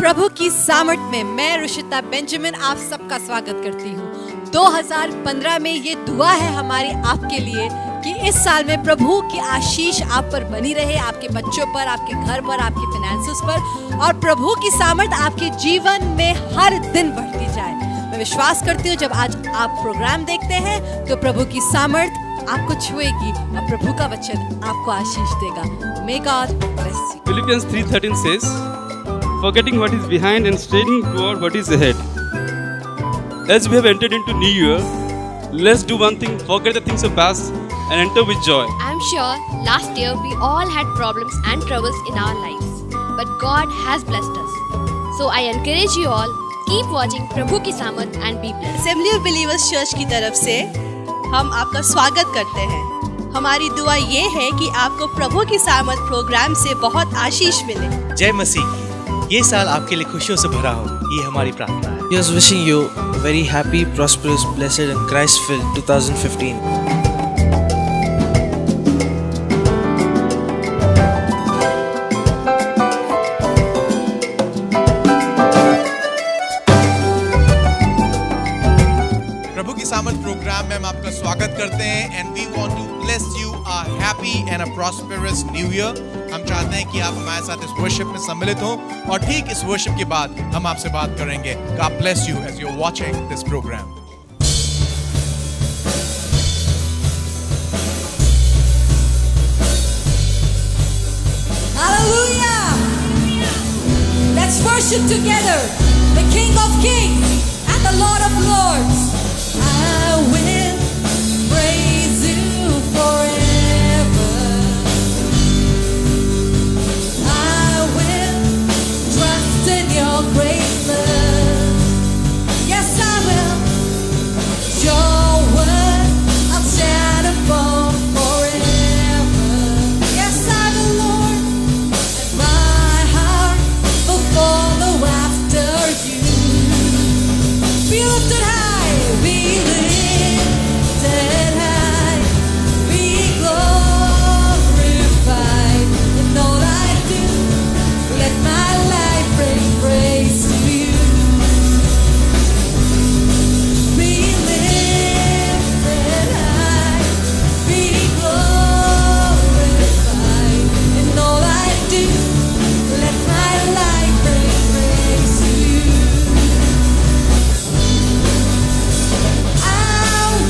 प्रभु की सामर्थ में मैं रुशिता बेंजामिन आप सबका स्वागत करती हूँ। 2015 में ये दुआ है हमारी आपके लिए कि इस साल में प्रभु की आशीष आप पर बनी रहे, आपके बच्चों पर, आपके घर पर, आपके फाइनेंसेस पर, और प्रभु की सामर्थ आपके जीवन में हर दिन बढ़ती जाए। मैं विश्वास करती हूँ जब आज आप प्रोग्राम देखते हैं तो प्रभु की सामर्थ आपको छुएगी और प्रभु का वचन आपको आशीष देगा। May God bless you. Philippians 3:13 says, forgetting what is behind and straining toward what is ahead. As we have entered into New Year, let's do one thing, forget the things of past and enter with joy. I'm sure last year we all had problems and troubles in our lives, but God has blessed us. So I encourage you all, keep watching Prabhu Ki Samarth and be blessed. Assembly of believers church की तरफ से हम आपका स्वागत करते हैं। हमारी दुआ ये है कि आपको प्रभु की सामर्थ प्रोग्राम से बहुत आशीष मिले। जय मसीह। ये साल आपके लिए खुशियों से भरा हो, ये हमारी प्रार्थना है। He is wishing you a very happy, prosperous, blessed and Christ-filled 2015. प्रभु की सामर्थ प्रोग्राम में हम आपका स्वागत करते हैं and we want to bless you a happy and a prosperous new year. हम चाहते हैं कि आप हमारे साथ इस वर्शिप में सम्मिलित हों और ठीक इस वर्शिप के बाद हम आपसे बात करेंगे। God bless you as you are watching this program. Hallelujah! Let's worship together the King of Kings and the Lord of Lords. I will praise you forever. I will trust in your great love. Yes, I will. Your word I'll stand upon forever. Yes, I will, Lord. And my heart will follow after you. Be lifted high, be lifted high, be glorified in all I do. Let my life bring praise to you. Be lifted high, be glorified in all I do. Let my life bring praise to you. I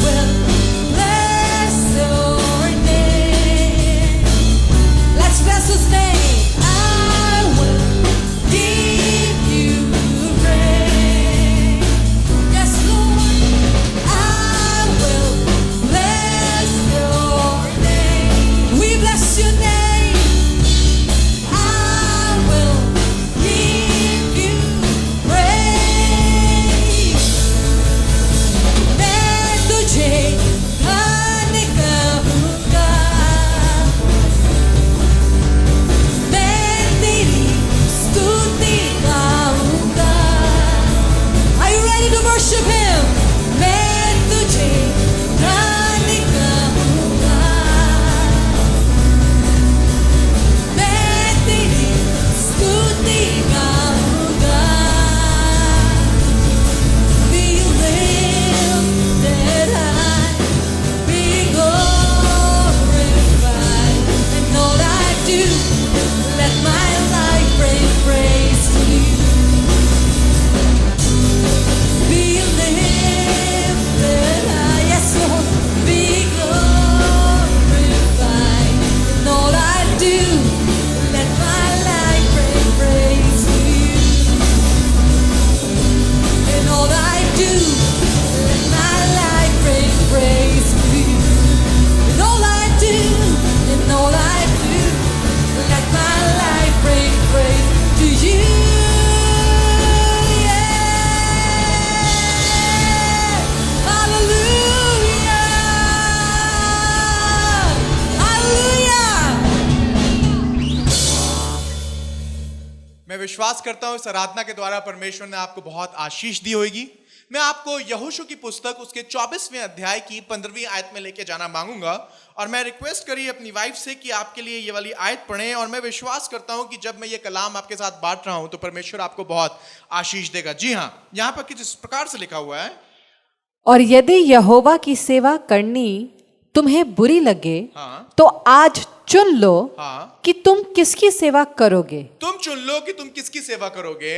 will bless your name. Let's bless His name. I will give you praise. Yes, Lord. I will bless your name. We bless your name. I will give you praise. मैं तुझे धन्य कहूँगा, मैं तेरी स्तुति गाऊँगा। Are you ready to worship Him? मैं तुझे धन्य कहूँगा, मैं तेरी स्तुति गाऊँगा। Be lifted high, be glorified in all I do. Let my life bring praise to you. Be lifted high, yes Lord. Be glorified in all I do. Let my life bring praise to you. In all I do, let my life bring praise to you. In all I do, in all I do, let my life bring praise to you. Yeah. Hallelujah. Hallelujah. मैं विश्वास करता हूँ इस आराधना के द्वारा परमेश्वर ने आपको बहुत आशीष दी होगी। मैं आपको यहोशू की पुस्तक उसके 24वें अध्याय की 15वीं आयत में लेके जाना मांगूंगा और मैं रिक्वेस्ट करी अपनी वाइफ से कि आपके लिए ये वाली आयत पढ़ें और मैं विश्वास करता हूं कि जब मैं ये कलाम आपके साथ बांट रहा हूं तो परमेश्वर आपको बहुत आशीष देगा। जी हाँ, यहाँ पर कुछ इस प्रकार से लिखा हुआ है, और यदि यहोवा की सेवा करनी तुम्हें बुरी लगे हाँ, तो आज चुन लो हाँ, कि तुम किसकी सेवा करोगे, तुम चुन लो कि तुम किसकी सेवा करोगे,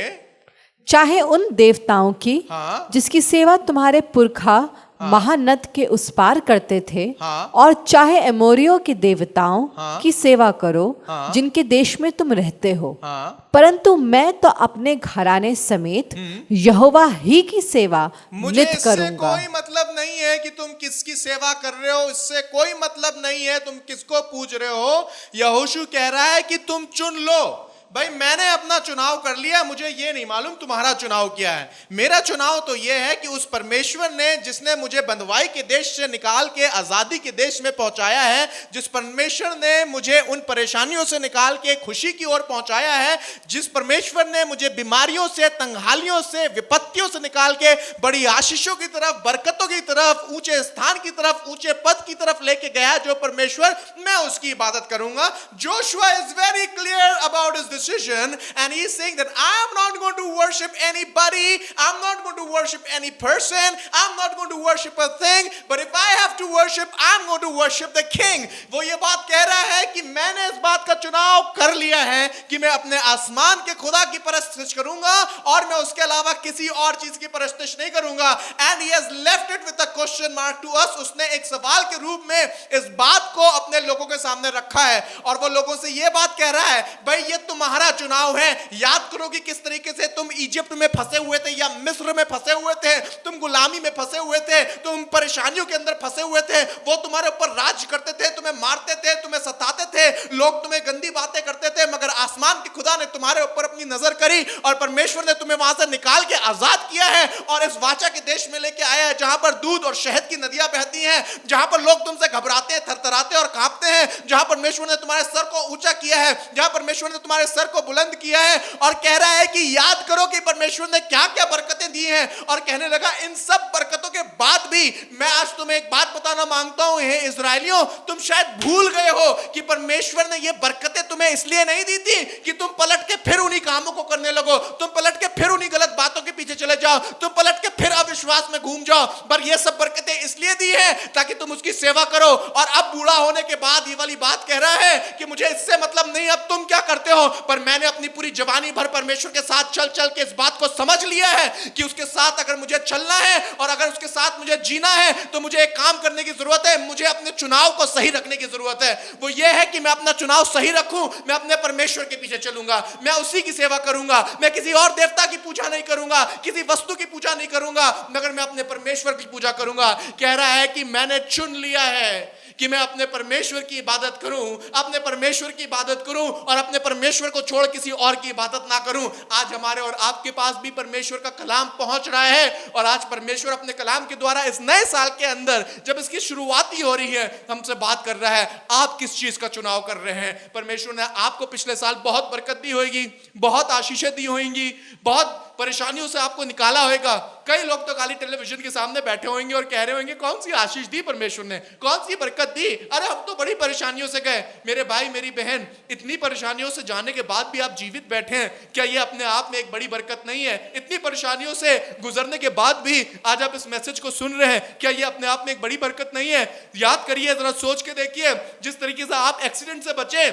चाहे उन देवताओं की हाँ, जिसकी सेवा तुम्हारे पुरखा महानद के उस पार करते थे, हाँ, और चाहे एमोरियों के देवताओं हाँ, की सेवा करो हाँ, जिनके देश में तुम रहते हो, हाँ, परंतु मैं तो अपने घराने समेत यहोवा ही की सेवा मुझे नित इससे करूंगा। कोई मतलब नहीं है कि तुम किसकी सेवा कर रहे हो, इससे कोई मतलब नहीं है तुम किसको पूज रहे हो। यहोशू कह रहा है कि तुम चुन लो। भाई मैंने अपना चुनाव कर लिया, मुझे ये नहीं मालूम तुम्हारा चुनाव क्या है। मेरा चुनाव तो ये है कि उस परमेश्वर ने जिसने मुझे बंधुआई के देश से निकाल के आजादी के देश में पहुंचाया है, जिस परमेश्वर ने मुझे उन परेशानियों से निकाल के खुशी की ओर पहुंचाया है, जिस परमेश्वर ने मुझे बीमारियों से, तंगहालियों से, विपत्तियों से निकाल के बड़ी आशीषों की तरफ, बरकतों की तरफ, ऊंचे स्थान की तरफ, ऊंचे पद की तरफ लेके गया जो परमेश्वर, मैं उसकी इबादत करूंगा। Joshua is very clear about his decision and he is saying that I am not going to worship anybody, I'm not going to worship any person, I'm not going to worship a thing, but if I have to worship, I'm going to worship the king। वो ये बात कह रहा है कि मैंने इस बात का चुनाव कर लिया है कि मैं अपने आसमान के खुदा की परस्तिश करूंगा और मैं उसके अलावा किसी और चीज की परस्तिश नहीं करूंगा। And he has left it with a question mark to us। उसने एक सवाल के रूप में इस बात को अपने लोगों के सामने रखा है और वो लोगों से ये बात कह रहा है, भाई ये तुम्हारा चुनाव है। याद करो कि किस तरीके से तुम इजिप्ट में फंसे हुए थे या मिस्र में फंसे हुए थे, तुम गुलामी में फंसे हुए थे, तुम परेशानियों के अंदर फंसे हुए थे। वो तुम्हारे ऊपर राज करते थे, तुम्हें मारते थे, तुम्हें सताते थे, लोग तुम्हें गंदी बातें करते थे, मगर आसमान के खुदा ने तुम्हारे ऊपर अपनी नजर करी और परमेश्वर ने तुम्हें वहां से निकाल के आजाद किया है और इस वाचा के देश में लेके आया है जहां पर दूध और शहद की नदियां बहती हैं, जहां पर लोग तुमसे घबराते हैं, थरथराते और कांपते हैं, जहां परमेश्वर ने तुम्हारे सर को ऊंचा किया है, जहां परमेश्वर ने तुम्हारे सर को बुलंद किया है और कह रहा है कि याद करो कि परमेश्वर ने क्या क्या बरकतें दी हैं। और कहने लगा इन सब बरकतों के बाद भी मैं आज तुम्हें एक बात बताना मांगता हूं, हे इस्राएलियों, तुम शायद भूल गए हो कि परमेश्वर ने ये बरकतें तुम्हें इसलिए नहीं दी थी कि तुम पलट के फिर उन्हीं कामों को करने लगो, तुम पलट के फिर उन्हीं गलत बातों के पीछे चले जाओ, तुम पलट के फिर अविश्वास में घूम जाओ, पर ये सब बरकतें इसलिए दी है ताकि तुम उसकी सेवा करो। और अब बूढ़ा होने के बाद ये वाली बात कह रहा है कि मुझे इससे मतलब नहीं अब तुम क्या करते हो, पर मैंने अपनी पूरी जवानी भर परमेश्वर के साथ चल चल के इस बात को समझ लिया है कि उसके साथ अगर मुझे चलना है और अगर उसके साथ मुझे जीना है तो मुझे एक काम करने की जरूरत है, मुझे अपने चुनाव को सही रखने की जरूरत है। वो ये है कि मैं अपना चुनाव सही रखूं, मैं अपने परमेश्वर के पीछे चलूंगा, मैं उसी की सेवा करूंगा, मैं किसी और देवता की पूजा नहीं करूंगा, किसी वस्तु की पूजा नहीं करूंगा, मगर मैं अपने परमेश्वर की पूजा करूंगा। कह रहा है कि मैंने चुन लिया है कि मैं अपने परमेश्वर की इबादत करूं, अपने परमेश्वर की इबादत करूं और अपने परमेश्वर को छोड़ किसी और की इबादत ना करूं। आज हमारे और आपके पास भी परमेश्वर का कलाम पहुंच रहा है और आज परमेश्वर अपने कलाम के द्वारा इस नए साल के अंदर जब इसकी शुरुआत ही हो रही है हमसे बात कर रहा है, आप किस चीज का चुनाव कर रहे हैं। परमेश्वर ने आपको पिछले साल बहुत बरकत दी होगी, बहुत आशीषें दी होंगी, बहुत परेशानियों से आपको निकाला होगा। कई लोग तो खाली टेलीविजन के सामने बैठे होंगे और कह रहे होंगे कौन सी आशीष दी परमेश्वर ने, कौन सी बरकत दी, अरे हम तो बड़ी परेशानियों से गए। मेरे भाई मेरी बहन, इतनी परेशानियों से जाने के बाद भी आप जीवित बैठे हैं, क्या ये अपने आप में एक बड़ी बरकत नहीं है? इतनी परेशानियों से गुजरने के बाद भी आज आप इस मैसेज को सुन रहे हैं, क्या ये अपने आप में एक बड़ी बरकत नहीं है? याद करिए, जरा सोच के देखिए, जिस तरीके से आप एक्सीडेंट से बचे,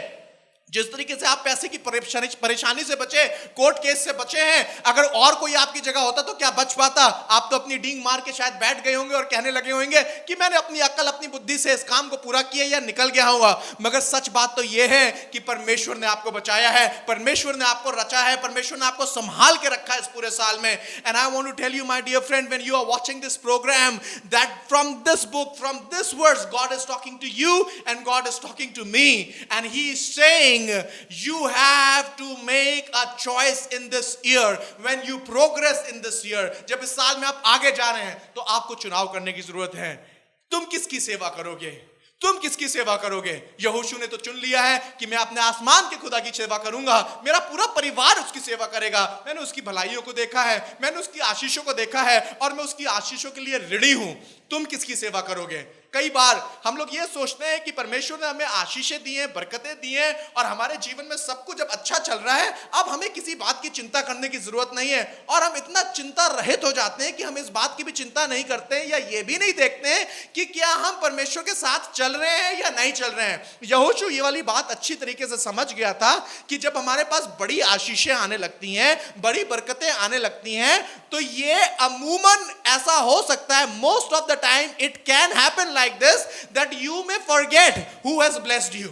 जिस तरीके से आप पैसे की परेशानी से बचे, कोर्ट केस से बचे हैं, अगर और कोई आपकी जगह होता तो क्या बच पाता? आप तो अपनी डींग मार के शायद बैठ गए होंगे और कहने लगे होंगे कि मैंने अपनी अक्ल, अपनी बुद्धि से इस काम को पूरा किया या निकल गया हुआ। मगर सच बात तो यह है कि परमेश्वर ने आपको बचाया है, परमेश्वर ने आपको रचा है, परमेश्वर ने आपको संभाल के रखा है इस पूरे साल में। And I want to tell you my dear friend, when you are watching this program, that from this book, from this words, God is talking to you and God is talking to me and he is saying you have to make a choice in this year when you progress in this year। जब इस साल में आप आगे जा रहे हैं तो आपको चुनाव करने की जरूरत है। तुम किसकी सेवा करोगे? तुम किसकी सेवा करोगे? यहोशू ने तो चुन लिया है कि मैं अपने आसमान के खुदा की सेवा करूंगा, मेरा पूरा परिवार उसकी सेवा करेगा। मैंने उसकी भलाइयों को देखा है, मैंने उसकी आशीषों को देखा है और मैं उसकी आशीषों के लिए ऋणी हूं। तुम किसकी सेवा करोगे? कई बार हम लोग ये सोचते हैं कि परमेश्वर ने हमें आशीषें दी हैं, बरकतें दी हैं और हमारे जीवन में सब कुछ जब अच्छा चल रहा है, अब हमें किसी बात की चिंता करने की जरूरत नहीं है। और हम इतना चिंता रहित हो जाते हैं कि हम इस बात की भी चिंता नहीं करते हैं या ये भी नहीं देखते हैं कि क्या हम परमेश्वर के साथ चल रहे हैं या नहीं चल रहे हैं। यहोशू ये वाली बात अच्छी तरीके से समझ गया था कि जब हमारे पास बड़ी आशीषें आने लगती हैं, बड़ी बरकतें आने लगती हैं, तो ये अमूमन ऐसा हो सकता है, most of the time it can happen like this that you may forget who has blessed you।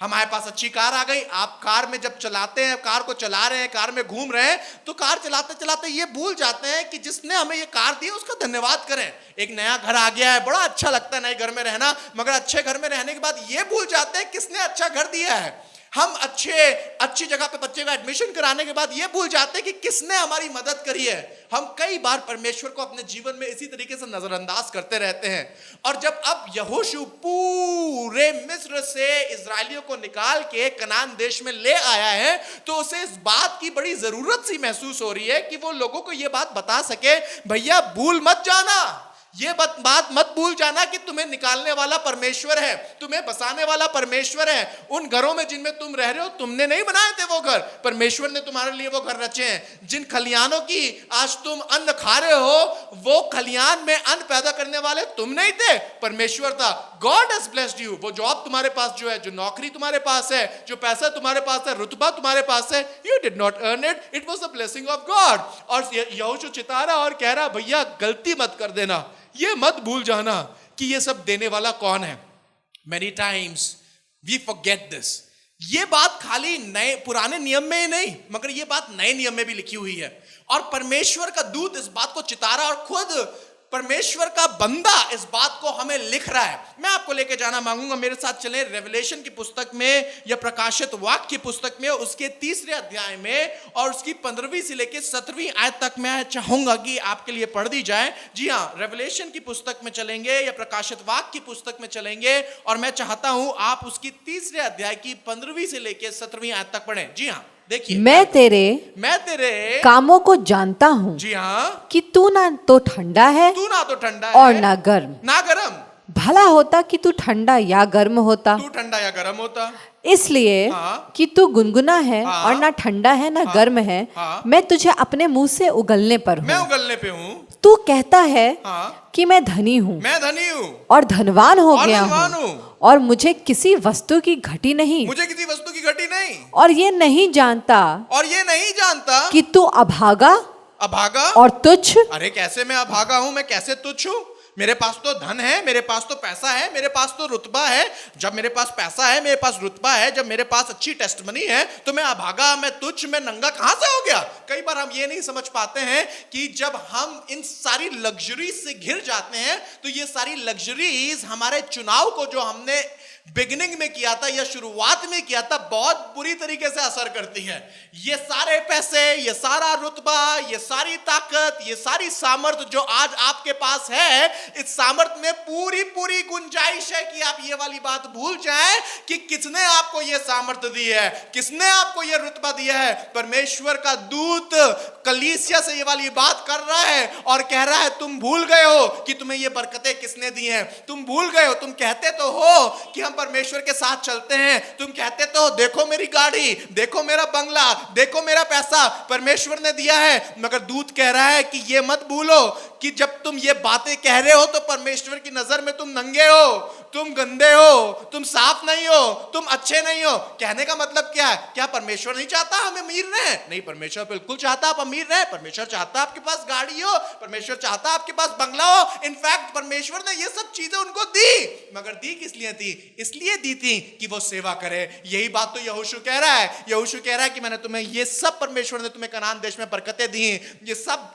हमारे पास अच्छी कार आ गई, आप कार में जब चलाते हैं, कार को चला रहे हैं, कार में घूम रहे हैं, तो कार चलाते चलाते ये भूल जाते हैं कि जिसने हमें ये कार दी उसका धन्यवाद करें। एक नया घर आ गया है, बड़ा अच्छा लगता है नए घर में रहना, मगर अच्छे घर में रहने के बाद ये भूल जाते हैं किसने अच्छा घर दिया है। हम अच्छी जगह पे बच्चे का एडमिशन कराने के बाद ये भूल जाते हैं कि किसने हमारी मदद करी है। हम कई बार परमेश्वर को अपने जीवन में इसी तरीके से नजरअंदाज करते रहते हैं। और जब अब यहोशू पूरे मिस्र से इजरायलियों को निकाल के कनान देश में ले आया है, तो उसे इस बात की बड़ी जरूरत सी महसूस हो रही है कि वो लोगों को ये बात बता सके, भैया भूल मत जाना, ये बात मत भूल जाना कि तुम्हें निकालने वाला परमेश्वर है, तुम्हें बसाने वाला परमेश्वर है। उन घरों में जिनमें तुम रह रहे हो, तुमने नहीं बनाए थे वो घर, परमेश्वर ने तुम्हारे लिए वो घर रचे हैं। जिन खलियानों की आज तुम अन्न खा रहे हो, वो खलियान में अन्न पैदा करने वाले तुम नहीं थे, परमेश्वर था। God has blessed you. वो जॉब तुम्हारे पास जो है, जो नौकरी तुम्हारे पास है, जो पैसा तुम्हारे पास है, रुतबा तुम्हारे पास है, you did not earn it, it was the blessing of God. और यहोशू चिता रहा और कह रहा, भैया गलती मत कर देना, ये मत भूल जाना कि ये सब देने वाला कौन है। Many times we forget this। ये बात खाली नए पुराने नियम में ही नहीं, मगर ये बात नए नियम में भी लिखी हुई है। और परमेश्वर का दूत इस बात को चिता रहा और खुद परमेश्वर का बंदा इस बात को हमें लिख रहा है। मैं आपको लेके जाना मांगूंगा, मेरे साथ चलें रेवलेशन की पुस्तक में या प्रकाशित वाक्य की पुस्तक में, उसके 3 अध्याय में और उसकी 15वीं से लेकर 17वीं आयत तक मैं चाहूंगा कि आपके लिए पढ़ दी जाए। जी हाँ, रेवलेशन की पुस्तक में चलेंगे या प्रकाशित वाक्य की पुस्तक में चलेंगे और मैं चाहता हूं आप उसकी 3 अध्याय की 15वीं से लेकर 17वीं आयत तक पढ़ें। जी हाँ, देखिए, मैं तेरे कामों को जानता हूँ। जी हाँ, कि तू ना तो ठंडा है, तू ना तो ठंडा और है ना गर्म। ना गर्म। भला होता कि तू ठंडा या गर्म होता, तू ठंडा या गर्म होता। इसलिए हाँ। कि तू गुनगुना है, हाँ। और ना ठंडा है ना गर्म है, हाँ। मैं तुझे अपने मुंह से उगलने पर मैं हूँ। उगलने पे हूँ। तू कहता है हाँ। कि मैं धनी हूँ, मैं धनी हूँ और धनवान हो और गया धनवान हूँ, हूँ, और मुझे किसी वस्तु की घटी नहीं, मुझे किसी वस्तु की घटी नहीं, और ये नहीं जानता कि तू अभागा अभागा और तुच्छ। अरे कैसे मैं अभागा हूं, मैं कैसे तुच्छ हूं? मेरे पास तो धन है, मेरे पास तो पैसा है, मेरे पास तो रुतबा है। जब मेरे पास पैसा है, मेरे पास रुतबा है, जब मेरे पास अच्छी टेस्टमनी है, तो मैं अभागा, मैं तुच्छ, मैं नंगा कहां से हो गया? कई बार हम ये नहीं समझ पाते हैं कि जब हम इन सारी लग्जरीज से घिर जाते हैं, तो ये सारी लग्जरीज हमारे चुनाव को जो हमने बिगिनिंग में किया था या शुरुआत में किया था, बहुत बुरी तरीके से असर करती है। ये सारे पैसे, ये सारा रुतबा, ये सारी ताकत, ये सारी सामर्थ जो आज आपके पास है, इस सामर्थ में पूरी पूरी गुंजाइश है कि आप ये वाली बात भूल जाएं कि किसने आपको ये सामर्थ दी है, किसने आपको ये रुतबा दिया है। परमेश्वर का दूत कलीसिया से ये वाली बात कर रहा है और कह रहा है, तुम भूल गए हो कि तुम्हें ये बरकतें किसने दी हैं। तुम भूल गए हो, तुम कहते तो हो कि हम परमेश्वर के साथ चलते हैं, तुम कहते तो देखो मेरी गाड़ी, देखो मेरा बंगला, देखो मेरा पैसा परमेश्वर ने दिया है, मगर दूत कह रहा है कि ये मत भूलो कि जब तुम ये बातें कह रहे हो तो परमेश्वर की नजर में तुम नंगे हो, तुम गंदे हो, तुम साफ नहीं हो, तुम अच्छे नहीं हो। कहने का मतलब क्या है? क्या परमेश्वर नहीं चाहता हम अमीर रहे? नहीं, परमेश्वर बिल्कुल चाहता आप अमीर रहे। परमेश्वर चाहता आपके पास गाड़ी हो, परमेश्वर चाहता आपके पास बंगला हो। इनफैक्ट परमेश्वर ने ये सब चीजें उनको दी, मगर दी किस लिए थी? इसलिए दी थी कि वो सेवा करे। यही बात तो यहोशू कह रहा है। यहोशू कह रहा है कि मैंने तुम्हें ये सब, परमेश्वर ने तुम्हें कनान देश में बरकतें दी, ये सब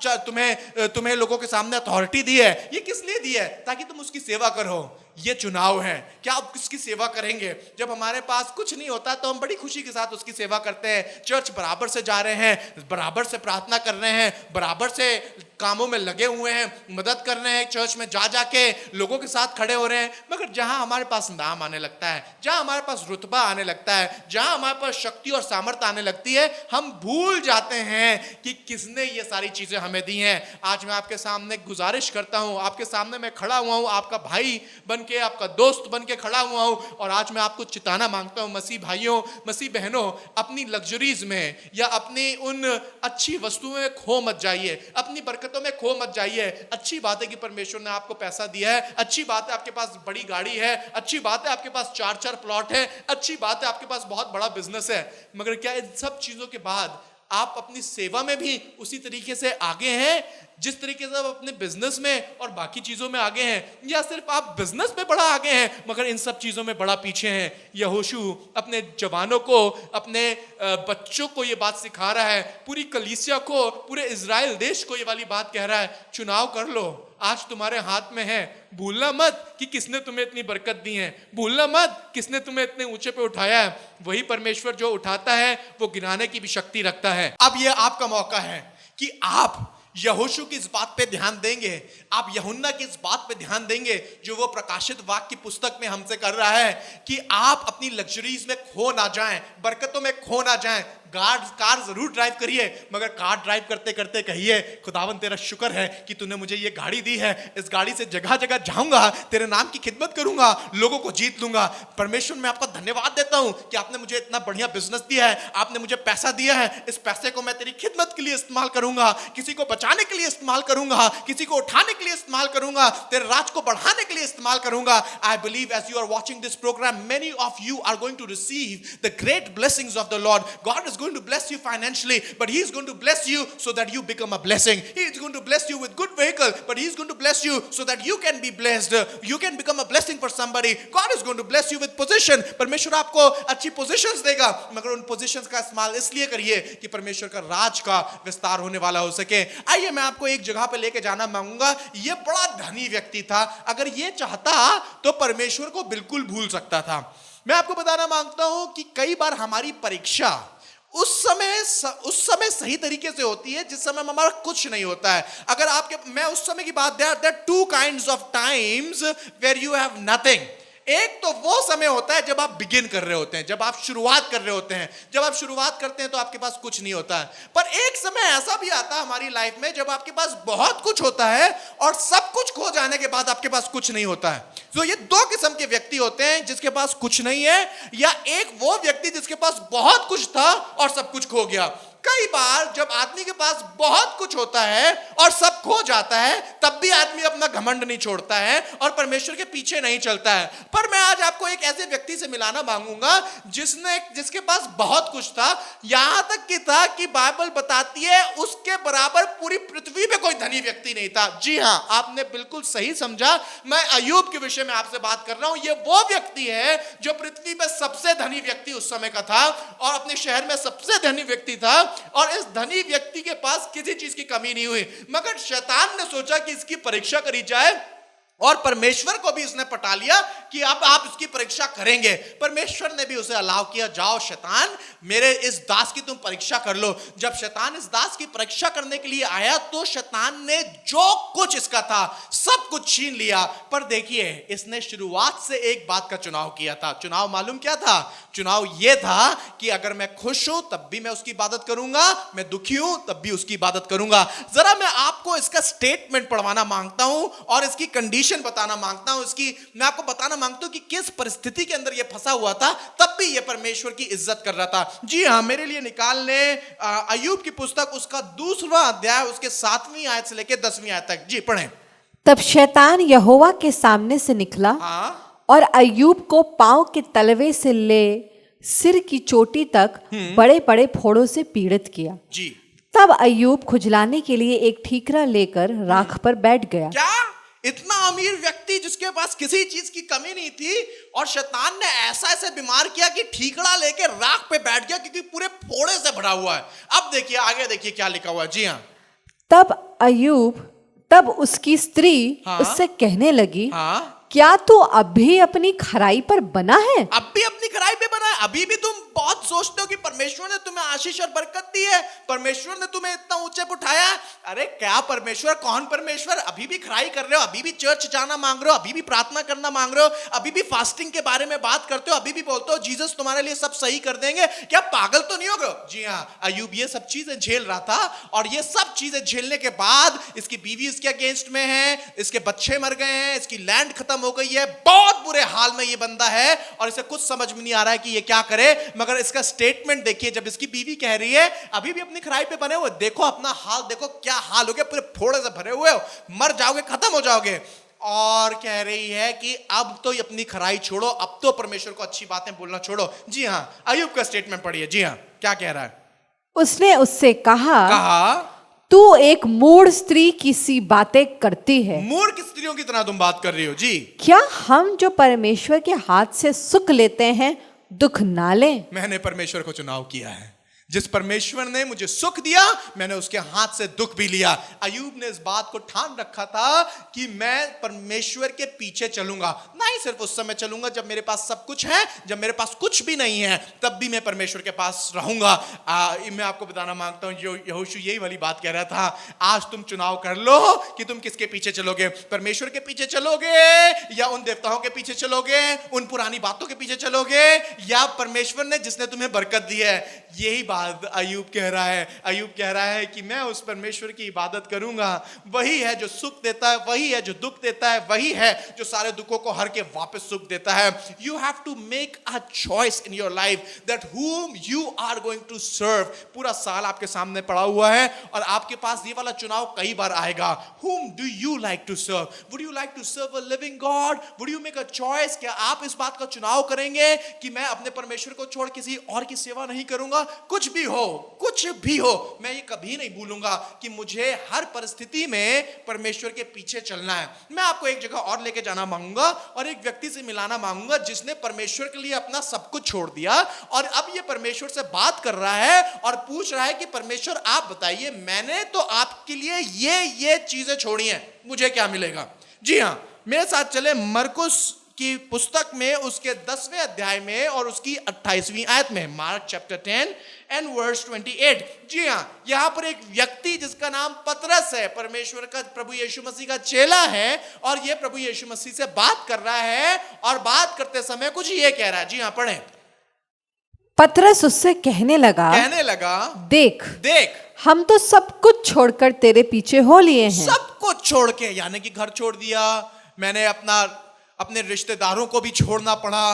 तुम्हें लोगों के सामने अथॉरिटी दी है। ये किस लिए दी है? ताकि तुम उसकी सेवा करो। ये चुनाव है, क्या आप किसकी सेवा करेंगे? जब हमारे पास कुछ नहीं होता तो हम बड़ी खुशी के साथ उसकी सेवा करते हैं। चर्च बराबर से जा रहे हैं, बराबर से प्रार्थना कर रहे हैं, बराबर से कामों में लगे हुए हैं, मदद कर रहे हैं, चर्च में जा जाके लोगों के साथ खड़े हो रहे हैं, मगर जहां हमारे पास नाम आने लगता है, जहां हमारे पास रुतबा आने लगता है, जहां हमारे पास शक्ति और सामर्थ्य आने लगती है, हम भूल जाते हैं कि किसने ये सारी चीजें हमें दी हैं। आज मैं आपके सामने गुजारिश करता हूं, आपके सामने मैं खड़ा हुआ हूं, आपका भाई बन के, आपका दोस्त बन के खड़ा हुआ हूं, और आज मैं आपको चिताना मांगता हूं, मसीह भाइयों, मसीह बहनों, अपनी लग्जरीज में या अपनी उन अच्छी वस्तुओं में खो मत जाइए, अपनी बरकतों में खो मत जाइए। अच्छी बात है कि परमेश्वर ने आपको पैसा दिया है, अच्छी बात है आपके पास बड़ी गाड़ी है, अच्छी बात है आपके पास 4-4 प्लॉट है, अच्छी बात है आपके पास बहुत बड़ा बिजनेस है, मगर क्या इन सब चीजों के बाद आप अपनी सेवा में भी उसी तरीके से आगे हैं जिस तरीके से आप अपने बिजनेस में और बाकी चीजों में आगे हैं, या सिर्फ आप बिजनेस में बड़ा आगे हैं मगर इन सब चीजों में बड़ा पीछे हैं? यहोशू अपने जवानों को, अपने बच्चों को ये बात सिखा रहा है, पूरी कलीसिया को, पूरे इजराइल देश को ये वाली बात कह रहा है, चुनाव कर लो, आज तुम्हारे हाथ में है। भूलना मत कि किसने तुम्हें इतनी बरकत दी है, भूलना मत किसने तुम्हें इतने ऊंचे पे उठाया है। वही परमेश्वर जो उठाता है वो गिराने की भी शक्ति रखता है। अब ये आपका मौका है कि आप यहोशू की इस बात पे ध्यान देंगे, आप यूहन्ना की इस बात पे ध्यान देंगे जो वो प्रकाशित वाक्य की पुस्तक में हमसे कर रहा है कि आप अपनी लग्जरीज में खो ना जाएं, बरकतों में खो ना जाएं। कार जरूर ड्राइव करिए, मगर कार ड्राइव करते करते कहिए, खुदावन तेरा शुक्र है कि तूने मुझे ये गाड़ी दी है, इस गाड़ी से जगह जगह जाऊंगा, तेरे नाम की खिदमत करूंगा, लोगों को जीत लूंगा। परमेश्वर मैं आपका धन्यवाद देता हूं कि आपने मुझे इतना बढ़िया बिजनेस दिया है, आपने मुझे पैसा दिया है, इस पैसे को मैं तेरी खिदमत के लिए इस्तेमाल करूंगा, किसी को बचाने के लिए इस्तेमाल करूंगा, किसी को उठाने के लिए इस्तेमाल करूंगा, तेरे राज को बढ़ाने के लिए इस्तेमाल करूंगा। I believe as you are watching this program, many of you are going to receive the great blessings of the Lord. God is going to bless you financially, but he is going to bless you so that you become a blessing. He is going to bless you with good vehicle, but he is going to bless you so that you can be blessed, you can become a blessing for somebody. God is going to bless you with position. परमेश्वर आपको अच्छी positions देगा, मगर उन positions का इस्तेमाल इसलिए करिए कि परमेश्वर का राज का विस्तार होने वाला हो सके। आइए मैं आपको एक जगह पे लेके जाना मांगूंगा। ये बड़ा धनी व्यक्ति था, अगर ये चाहता तो परमेश्वर को बिल्कुल भूल सकता था। मैं आपको बताना मांगता हूं कि कई बार हमारी परीक्षा उस समय सही तरीके से होती है जिस समय हमारा कुछ नहीं होता है। अगर मैं उस समय की बात, there are two kinds of times where you have nothing. एक तो वो समय होता है जब आप बिगिन कर रहे होते हैं, जब आप शुरुआत कर रहे होते हैं। जब आप शुरुआत करते हैं तो आपके पास कुछ नहीं होता है, पर एक समय ऐसा भी आता है हमारी लाइफ में जब आपके पास बहुत कुछ होता है और सब कुछ खो जाने के बाद आपके पास कुछ नहीं होता है। तो ये दो किस्म के व्यक्ति होते हैं, जिसके पास कुछ नहीं है, या एक वो व्यक्ति जिसके पास बहुत कुछ था और सब कुछ खो गया। कई बार जब आदमी के पास बहुत कुछ होता है और सब खो जाता है, तब भी आदमी अपना घमंड नहीं छोड़ता है और परमेश्वर के पीछे नहीं चलता है। पर मैं आज आपको एक ऐसे व्यक्ति से मिलाना मांगूंगा जिसके पास बहुत कुछ था, यहां तक कि था कि बाइबल बताती है उसके बराबर पूरी पृथ्वी पे कोई धनी व्यक्ति नहीं था। जी हां, आपने बिल्कुल सही समझा, मैं अय्यूब के विषय में आपसे बात कर रहा हूं। ये वो व्यक्ति है जो पृथ्वी पे सबसे धनी व्यक्ति उस समय का था और अपने शहर में सबसे धनी व्यक्ति था, और इस धनी व्यक्ति के पास किसी चीज की कमी नहीं हुई। मगर शैतान ने सोचा कि इसकी परीक्षा करी जाए, और परमेश्वर को भी इसने पटा लिया कि अब आप इसकी परीक्षा करेंगे। परमेश्वर ने भी उसे अलाउ किया, जाओ शैतान, मेरे इस दास की तुम परीक्षा कर लो। जब शैतान इस दास की परीक्षा करने के लिए आया तो शैतान ने जो कुछ इसका था सब कुछ छीन लिया। पर देखिए, इसने शुरुआत से एक बात का चुनाव किया था। चुनाव मालूम क्या था? चुनाव यह था कि अगर मैं खुश हूं तब भी मैं उसकी इबादत करूंगा, मैं दुखी हूं तब भी उसकी इबादत करूंगा। जरा मैं आपको इसका स्टेटमेंट पढ़वाना मांगता हूं और इसकी कंडीशन बताना मांगता हूं। मैं आपको बताना मांगता हूं कि किस परिस्थिति के अंदर यह फंसा हुआ था, तब भी यह परमेश्वर की इज्जत कर रहा था। जी हां, मेरे लिए निकाल लें अय्यूब की पुस्तक, उसका 2वां अध्याय, उसके 7वीं आयत से लेकर 10वीं आयत तक। जी पढ़ें। तब शैतान यहोवा के सामने से निकला और अय्यूब को पांव के तलवे से ले सिर की चोटी तक बड़े बड़े फोड़ों से पीड़ित किया। जी। तब अय्यूब खुजलाने के लिए एक ठीकरा लेकर राख पर बैठ गया। क्या इतना अमीर व्यक्ति जिसके पास किसी चीज की कमी नहीं थी, और शैतान ने ऐसा बीमार किया कि ठीकरा लेके राख पे बैठ गया क्योंकि पूरे फोड़े से भरा हुआ है। अब देखिए आगे, देखिए क्या लिखा हुआ है। जी हाँ। तब उसकी स्त्री उससे कहने लगी, क्या तू अब भी अपनी खराई पर बना है? अब भी अपनी खराई पे बना है? अभी भी तुम बहुत सोचते हो कि परमेश्वर ने तुम्हें आशीष और बरकत दी है, परमेश्वर ने तुम्हें इतना ऊंचे पे उठाया। अरे क्या परमेश्वर, कौन परमेश्वर? अभी भी खराई कर रहे हो, अभी भी चर्च जाना मांग रहे हो, अभी भी प्रार्थना करना मांग रहे हो, अभी भी फास्टिंग के बारे में बात करते हो, अभी भी बोलते हो जीसस तुम्हारे लिए सब सही कर देंगे। क्या पागल तो नहीं हो गए? जी हाँ, अय्यूब ये सब चीजें झेल रहा था, और ये सब चीजें झेलने के बाद इसकी बीवी इसके अगेंस्ट में है, इसके बच्चे मर गए हैं, इसकी लैंड खत्म हो गई है, बहुत बुरे हाल में ये बंदा है, और इसे कुछ समझ में नहीं आ रहा है कि ये क्या करे। मगर इसका स्टेटमेंट देखिए, जब इसकी बीवी कह रही है अभी भी अपनी खराई पे बने हुए, देखो अपना हाल, देखो क्या हाल हो गया, पूरे फोड़े से भरे हुए हो, मर जाओगे, खत्म हो जाओगे। और कह रही है कि अब तो अपनी खराई छोड़ो, अब तो परमेश्वर को अच्छी बातें बोलना छोड़ो। जी हाँ, अय्यूब का स्टेटमेंट पढ़िए। जी हाँ, क्या कह रहा है? उसने उससे कहा, कहा, तू एक मूढ़ स्त्री की सी बातें करती है। मूर्ख स्त्रियों की तरह तुम बात कर रही हो। जी, क्या हम जो परमेश्वर के हाथ से सुख लेते हैं दुख ना लें? मैंने परमेश्वर को चुनाव किया है। जिस परमेश्वर ने मुझे सुख दिया, मैंने उसके हाथ से दुख भी लिया। अय्यूब ने इस बात को ठान रखा था कि मैं परमेश्वर के पीछे चलूंगा। नहीं सिर्फ उस समय चलूंगा जब मेरे पास सब कुछ है, जब मेरे पास कुछ भी नहीं है तब भी मैं परमेश्वर के पास रहूंगा। मैं आपको बताना मांगता हूं, जो यहोशू यही वाली बात कह रहा था। आज तुम चुनाव कर लो कि तुम किसके पीछे चलोगे, परमेश्वर के पीछे चलोगे या उन देवताओं के पीछे चलोगे, उन पुरानी बातों के पीछे चलोगे, या परमेश्वर ने जिसने तुम्हें बरकत दी है। यही बात अय्यूब कह रहा है। अय्यूब कह रहा है कि मैं उस परमेश्वर की इबादत करूंगा। वही है जो सुख देता है, वही है जो दुख देता है, वही है जो सारे दुखों को हर के वापस सुख देता है। You have to make a choice in your life that whom you are going to serve। पूरा साल आपके सामने पड़ा हुआ है और आपके पास ये वाला चुनाव कई बार आएगा। Whom do you like to serve? Would you like to serve a living God? Would you make a choice? क्या आप इस बात का चुनाव करेंगे कि मैं अपने परमेश्वर को छोड़ किसी और की सेवा नहीं करूंगा? कुछ भी हो, मैं ये कभी नहीं भूलूंगा कि मुझे हर परिस्थिति में परमेश्वर के पीछे चलना है। मैं आपको एक जगह और लेके जाना मांगूंगा और एक व्यक्ति से मिलाना मांगूंगा जिसने परमेश्वर के लिए अपना सब कुछ छोड़ दिया और अब ये परमेश्वर से बात कर रहा है और पूछ रहा है कि परमेश्वर आप बताइए, मैंने तो आपके लिए ये चीजें छोड़ी हैं, मुझे क्या मिलेगा? जी हाँ, मेरे साथ चले मरकुस की पुस्तक में उसके 10वें अध्याय में और उसकी 28वीं आयत में, मार्क चैप्टर 10 एंड वर्स 28। जी हाँ, यहां पर एक व्यक्ति जिसका नाम पतरस है, परमेश्वर का, प्रभु यीशु मसीह का चेला है, और ये प्रभु यीशु मसीह से बात कर रहा है और बात करते समय कुछ ये कह रहा है। जी हाँ, पढ़ें। पतरस उससे कहने लगा, देख हम तो सब कुछ छोड़कर तेरे पीछे हो लिए हैं। सब कुछ छोड़ के, यानी कि घर छोड़ दिया, मैंने अपने रिश्तेदारों को भी छोड़ना पड़ा,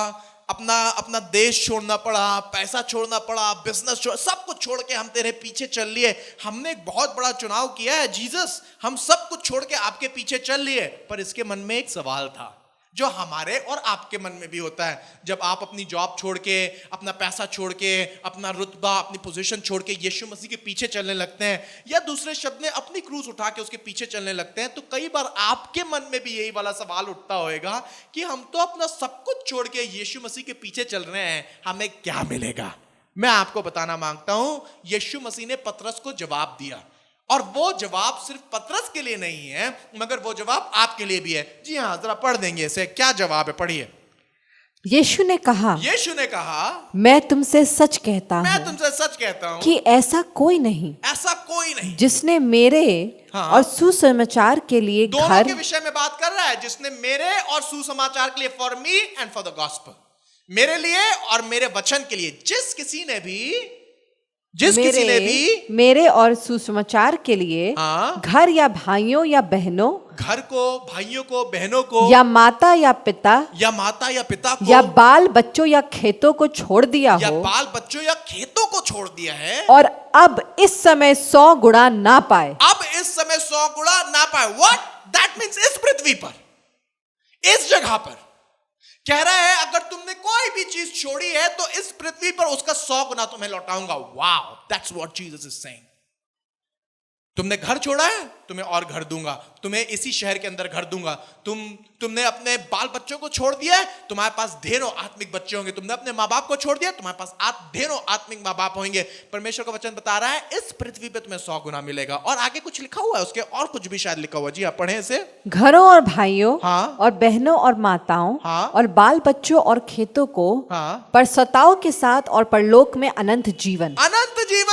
अपना देश छोड़ना पड़ा, पैसा छोड़ना पड़ा, बिजनेस सब कुछ छोड़ के हम तेरे पीछे चल लिए। हमने एक बहुत बड़ा चुनाव किया है जीसस, हम सब कुछ छोड़ के आपके पीछे चल लिए। पर इसके मन में एक सवाल था जो हमारे और आपके मन में भी होता है। जब आप अपनी जॉब छोड़ के, अपना पैसा छोड़ के, अपना रुतबा, अपनी पोजीशन छोड़ के यीशु मसीह के पीछे चलने लगते हैं, या दूसरे शब्द में अपनी क्रूज उठा के उसके पीछे चलने लगते हैं, तो कई बार आपके मन में भी यही वाला सवाल उठता होगा कि हम तो अपना सब कुछ छोड़ के यीशु मसीह के पीछे चल रहे हैं, हमें क्या मिलेगा? मैं आपको बताना मांगता हूं, यीशु मसीह ने पतरस को जवाब दिया, और वो जवाब सिर्फ पतरस के लिए नहीं है, मगर वो जवाब आपके लिए भी है। जी हाँ, जरा पढ़ देंगे इसे, क्या जवाब है, पढ़िए। यीशु ने कहा, मैं तुमसे सच कहता हूँ कि ऐसा कोई नहीं जिसने मेरे और सुसमाचार के लिए दोनों के विषय में बात कर रहा है, जिसने मेरे और सुसमाचार के लिए, for me and for the gospel, मेरे लिए और मेरे वचन के लिए, जिस किसी ने भी मेरे और सुसमाचार के लिए घर या भाइयों या बहनों, घर को, भाइयों को, बहनों को, या माता या पिता को, या बाल बच्चों या खेतों को छोड़ दिया है, और अब इस समय 100 गुणा ना पाए। व्हाट दैट मीन्स इस पृथ्वी पर, इस जगह पर कह रहा है, अगर तुमने कोई भी चीज छोड़ी है तो इस पृथ्वी पर उसका 100 गुना तुम्हें लौटाऊंगा। Wow, that's what Jesus is saying. तुमने घर छोड़ा है, तुम्हें और घर दूंगा, तुम्हें इसी शहर के अंदर घर दूंगा। तुमने अपने बाल बच्चों को छोड़ दिया है, तुम्हारे पास ढेरों आत्मिक बच्चे होंगे। तुमने अपने माँ बाप को छोड़ दिया, तुम्हारे पास ढेरों आत्मिक माँ बाप होंगे। परमेश्वर का वचन बता रहा है इस पृथ्वी पे तुम्हें 100 गुना मिलेगा। और आगे कुछ लिखा हुआ है, उसके और कुछ भी शायद लिखा हुआ। जी आप पढ़े इसे। घरों और भाइयों हाँ। और बहनों और माताओं हाँ। और बाल बच्चों और खेतों को हाँ। पर सताओं के साथ और परलोक में अनंत जीवन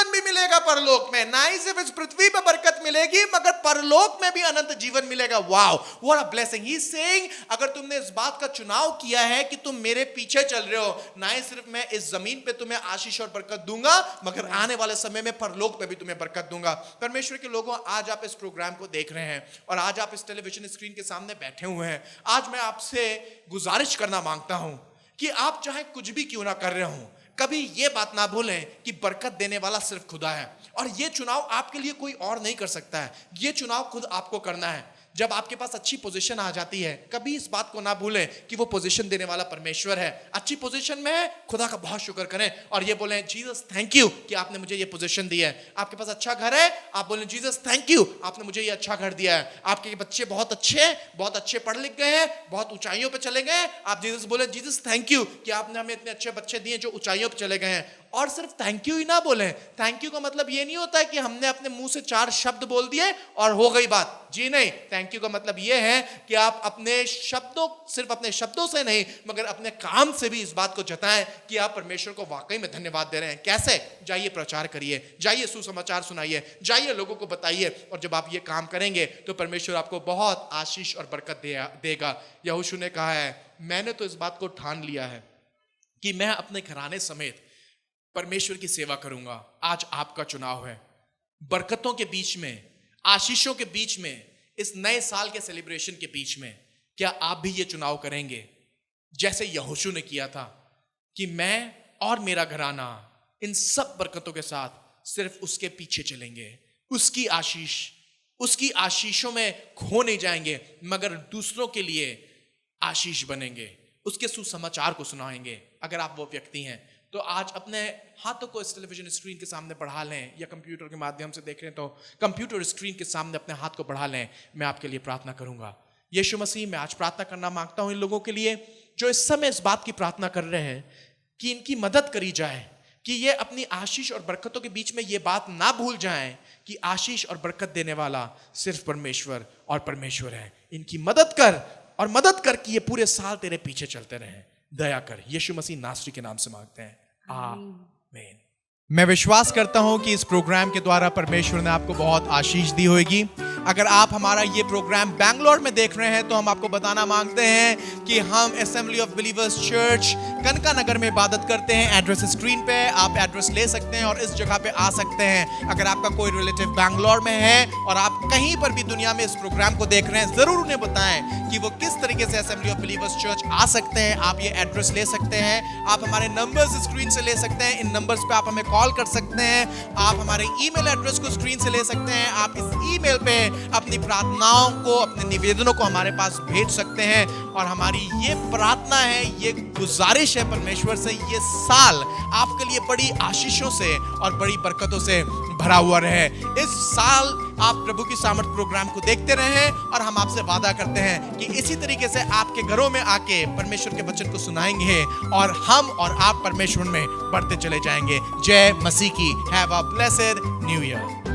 भी मिलेगा परलोक में। ना ही सिर्फ इस पृथ्वी पे बरकत मिलेगी, मगर परलोक में भी अनंत जीवन मिलेगा। Wow, what a blessing. He is saying, अगर तुमने इस बात का चुनाव किया है कि तुम मेरे पीछे चल रहे हो, ना ही सिर्फ मैं इस जमीन पे तुम्हें आशीष और बरकत दूंगा, मगर आने वाले समय में परलोक में भी तुम्हें बरकत दूंगा। परमेश्वर के लोगों, आज आप इस प्रोग्राम को देख रहे हैं और आज आप इस टेलीविजन स्क्रीन के सामने बैठे हुए हैं। आज मैं आपसे गुजारिश करना मांगता हूं कि आप चाहे कुछ भी क्यों ना कर रहे हो, कभी ये बात ना भूलें कि बरकत देने वाला सिर्फ खुदा है और ये चुनाव आपके लिए कोई और नहीं कर सकता है। ये चुनाव खुद आपको करना है। जब आपके पास अच्छी पोजीशन आ जाती है, कभी इस बात को ना भूलें कि वो पोजीशन देने वाला परमेश्वर है। अच्छी पोजीशन में है, खुदा का बहुत शुक्र करें और ये बोलें जीसस थैंक यू कि आपने मुझे ये पोजीशन दी है। आपके पास अच्छा घर है, आप बोलें जीसस थैंक यू आपने मुझे ये अच्छा घर दिया है। आपके बच्चे बहुत अच्छे पढ़ लिख गए हैं, बहुत ऊंचाइयों पे चले गए, आप जीसस बोले जीसस थैंक यू कि आपने हमें इतने अच्छे बच्चे दिए जो ऊंचाइयों पे चले गए हैं। और सिर्फ थैंक यू ही ना बोलें। थैंक यू का मतलब ये नहीं होता है कि हमने अपने मुंह से 4 शब्द बोल दिए और हो गई बात। जी नहीं, थैंक यू का मतलब ये है कि आप सिर्फ अपने शब्दों से नहीं, मगर अपने काम से भी इस बात को जताएं कि आप परमेश्वर को वाकई में धन्यवाद दे रहे हैं। कैसे? जाइए प्रचार करिए, जाइए सुसमाचार सुनाइए, जाइए लोगों को बताइए। और जब आप ये काम करेंगे तो परमेश्वर आपको बहुत आशीष और बरकत देगा। यहोशू ने कहा है, मैंने तो इस बात को ठान लिया है कि मैं अपने घराने समेत परमेश्वर की सेवा करूंगा। आज आपका चुनाव है। बरकतों के बीच में, आशीषों के बीच में, इस नए साल के सेलिब्रेशन के बीच में, क्या आप भी ये चुनाव करेंगे जैसे यहोशू ने किया था कि मैं और मेरा घराना इन सब बरकतों के साथ सिर्फ उसके पीछे चलेंगे, उसकी आशीषों में खो नहीं जाएंगे, मगर दूसरों के लिए आशीष बनेंगे, उसके सुसमाचार को सुनाएंगे। अगर आप वो व्यक्ति हैं तो आज अपने हाथों को इस टेलीविजन स्क्रीन के सामने बढ़ा लें, या कंप्यूटर के माध्यम से देख रहे हैं तो कंप्यूटर स्क्रीन के सामने अपने हाथ को बढ़ा लें। मैं आपके लिए प्रार्थना करूंगा। यीशु मसीह, मैं आज प्रार्थना करना मांगता हूं इन लोगों के लिए जो इस समय इस बात की प्रार्थना कर रहे हैं कि इनकी मदद करी जाए, कि ये अपनी आशीष और बरकतों के बीच में ये बात ना भूल जाएं कि आशीष और बरकत देने वाला सिर्फ परमेश्वर और परमेश्वर है। इनकी मदद कर कि ये पूरे साल तेरे पीछे चलते रहें। दया कर, यीशु मसीह नासरी के नाम से मांगते हैं, आमीन। मैं विश्वास करता हूं कि इस प्रोग्राम के द्वारा परमेश्वर ने आपको बहुत आशीष दी होगी। अगर आप हमारा ये प्रोग्राम बैंगलोर में देख रहे हैं तो हम आपको बताना मांगते हैं कि हम असेंबली ऑफ बिलीवर्स चर्च कनका नगर में इबादत करते हैं। एड्रेस स्क्रीन पे, आप एड्रेस ले सकते हैं और इस जगह पे आ सकते हैं। अगर आपका कोई रिलेटिव बैंगलोर में है और आप कहीं पर भी दुनिया में इस प्रोग्राम को देख रहे हैं, जरूर उन्हें बताएं कि वो किस तरीके से असेंबली ऑफ बिलीवर्स चर्च आ सकते हैं। आप ये एड्रेस ले सकते हैं, आप हमारे नंबर्स स्क्रीन से ले सकते हैं। इन नंबर्स पे आप हमें कॉल कर सकते हैं। आप हमारे ईमेल एड्रेस को स्क्रीन से ले सकते हैं। आप इस ईमेल पे अपनी प्रार्थनाओं को, अपने निवेदनों को हमारे पास भेज सकते हैं। और हमारी ये प्रार्थना है, ये गुजारिश है परमेश्वर से, ये साल आपके लिए बड़ी आशीषों से और बड़ी बरकतों से भरा हुआ रहे। इस साल आप प्रभु की सामर्थ प्रोग्राम को देखते रहें और हम आपसे वादा करते हैं कि इसी तरीके से आपके घरों में आके परमेश्वर के वचन को सुनाएंगे और हम और आप परमेश्वर में बढ़ते चले जाएंगे। जय मसीह की। Have a blessed new year.